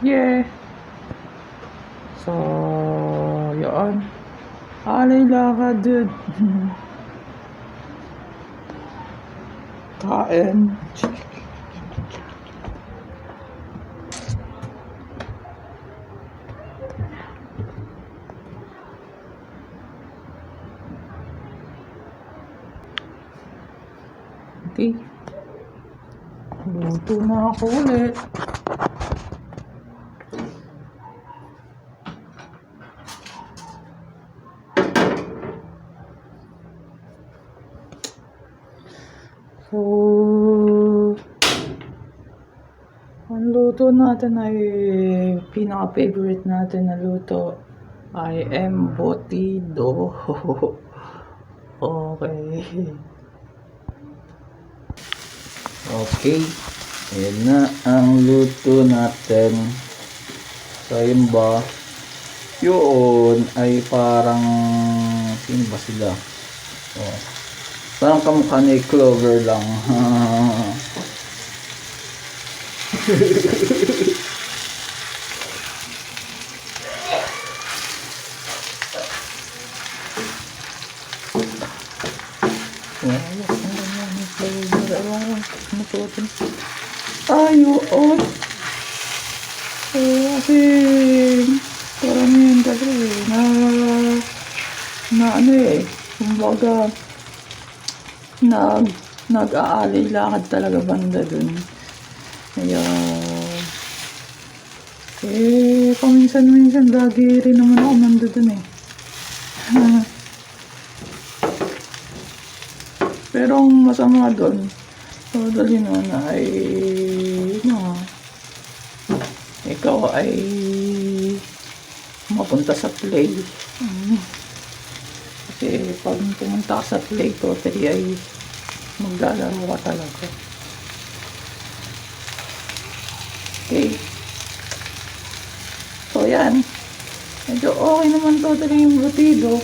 Yeah. So, yun. Alay lakad, dude. Kain. Okay. Luto na ako ulit. So, ang luto natin ay pinaka-favorite natin na luto ay embutido. Okay. Okay. Ayan na ang luto natin. So, yun ba? Yun ay parang sino ba sila? Oh. Parang kamukha ni Clover lang. Ayun. Kasi karamihan kasi na ano kumbaga nag-aalay lakad talaga banda dun. Kaya paminsan-minsan lagi rin naman ako nandun pero ang masama doon, dali na ay ikaw ay mapunta sa play. Kasi pag pumunta ka sa play, totally ay maglalaro ka talaga. Okay. So yan. Medyo okay naman totally yung butido.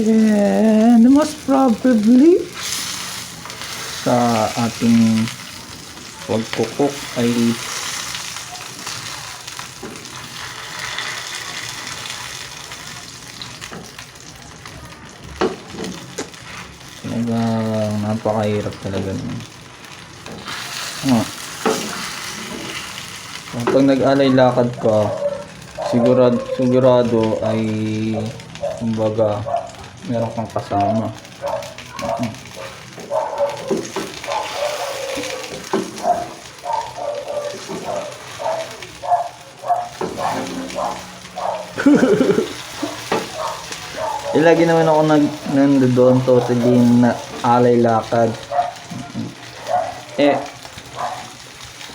And most probably sa ating pagkukok ay talagang napakahirap talaga nun. Pag nag-alay lakad ka, sigurado ay kumbaga meron kang kasama. Lagi naman ako nandoon totally na alay lakad.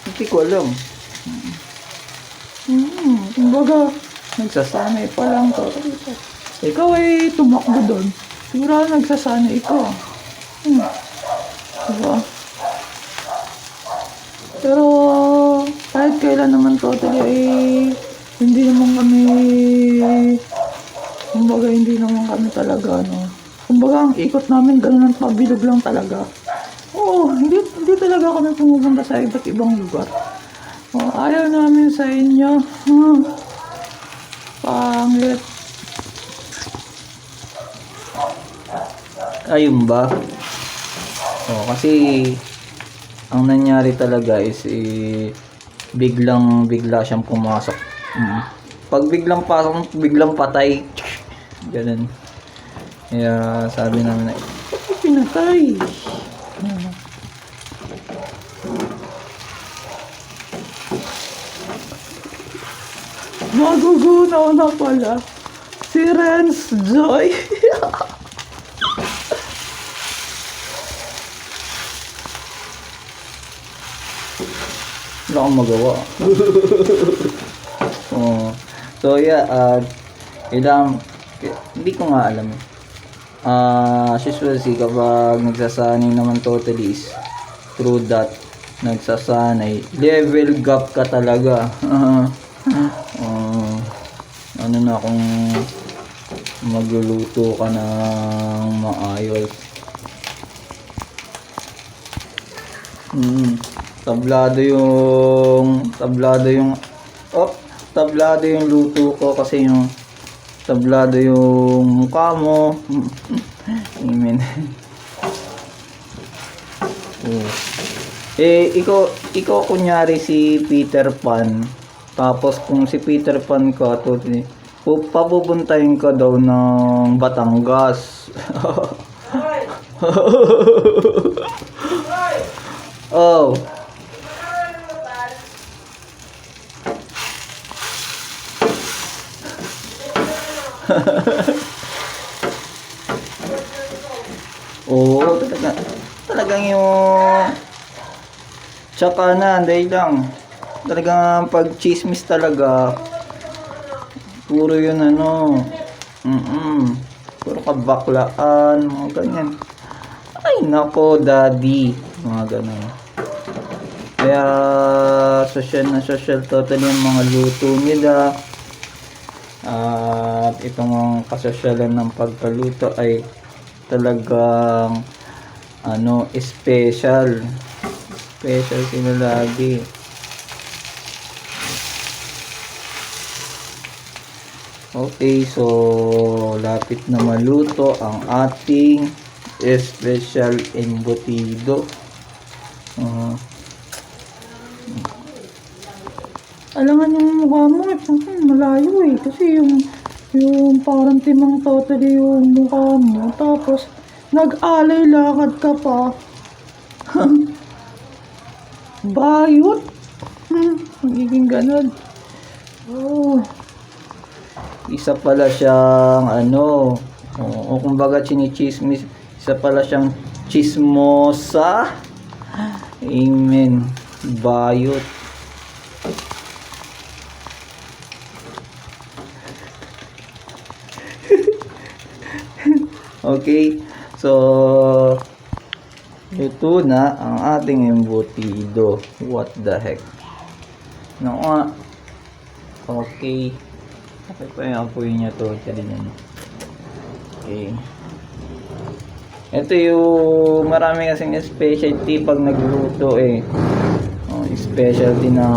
Hindi ko alam. Kumbaga nagsasanay pa lang totally. Ikaw ay tumakbo doon. Siguro nagsasanay ikaw. Diba? Pero kahit kailan naman totally ay hindi naman kami talaga kumbaga ang ikot namin ganun ang pabilog lang talaga. Hindi talaga kami pumupunta sa iba't ibang lugar. Ayaw namin sa inyo. Pangit. Ayun ba? Kasi ang nangyari talaga is bigla siyang pumasok. Pag biglang pasok, biglang patay. Ganun. Kaya sabi namin na pinatay. Magugunaw na pala si Renz Joy. Wala akong magawa. So yeah, hindi ko nga alam. As usual kapag nagsasanay naman totally is through that nagsasanay, level gap ka talaga. Ano na kung magluluto ka ng maayos. Mm. Tablado yung luto ko kasi yung tablado yung mukha mo. Amen. Oh. Ikaw kunyari si Peter Pan. Tapos kung si Peter Pan ka, papupuntahin ka daw ng Batangas. Oh. Oo, talagang yung tsaka na, dahil lang talagang pag chismis talaga puro yun ano, puro kabaklaan, mga ganyan. Ay nako daddy, mga ganun. Kaya social na social totally yung mga luto nila. At itong kasosyalan ng pagkaluto ay talagang ano, special sila lagi. Okay, so lapit na maluto ang ating special embutido. Alangan yung mukha mo, malayo eh. Kasi yung parang timang totally yung mukha mo. Tapos, nag-alay lakad ka pa. Bayot. Magiging ganun. Oh. Isa pala siyang ano, o kumbaga chinichismis, isa pala siyang chismosa. Amen. Bayot. Okay, so ito na ang ating embutido. What the heck? No, okay. Okay pa yung apoy niya to. Okay. Ito yung marami kasing specialty pag nagluto eh. Specialty ng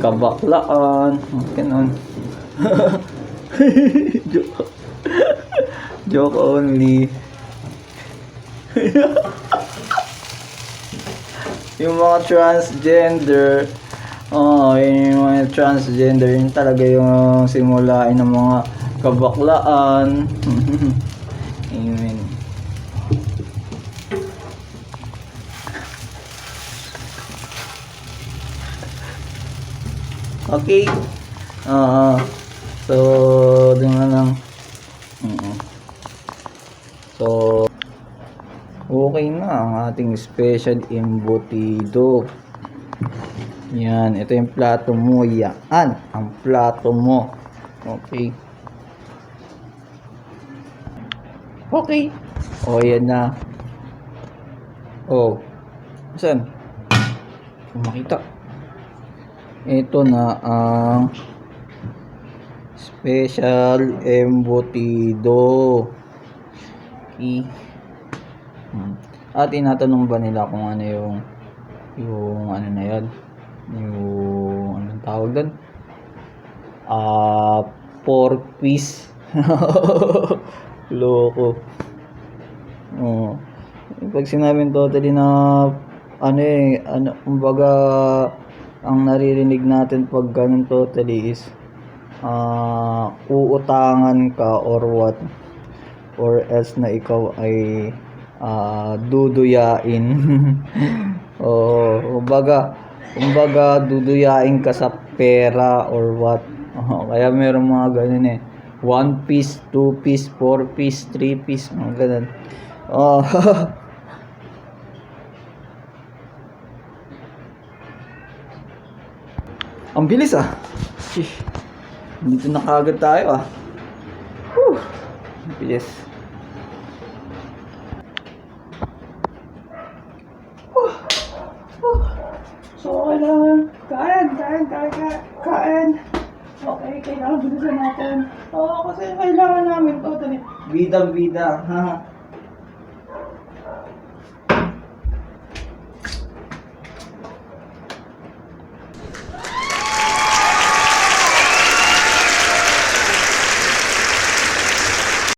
kabaklaan. Ganun. Joke only. Yung mga transgender, yung mga transgender, yun talaga yung simulain ng mga kabaklaan. Amen. Okay. So, doon na lang. So, okay na ang ating special embutido. Yan, ito yung plato mo. Yan, ang plato mo. Okay. Okay. O, yan na. Oh. Saan? Makita. Ito na ang special embutido. Okay. At tinatanong ba nila kung ano yung ano na yan, yung anong tawag doon, 4-piece. Loko. Pag sinabing totally na kumbaga ang naririnig natin pag ganun totally is uutangan ka or what, or else na ikaw ay duduyain. Kumbaga duduyain ka sa pera or what. Kaya meron mga ganun eh, 1 piece, 2 piece, 4 piece, 3 piece, mga ganun. Ang bilis dito na kagad tayo Ang bilis. So, kailangan kain. Okay, kailangan bilisan natin. Kasi kailangan namin totally. Bida,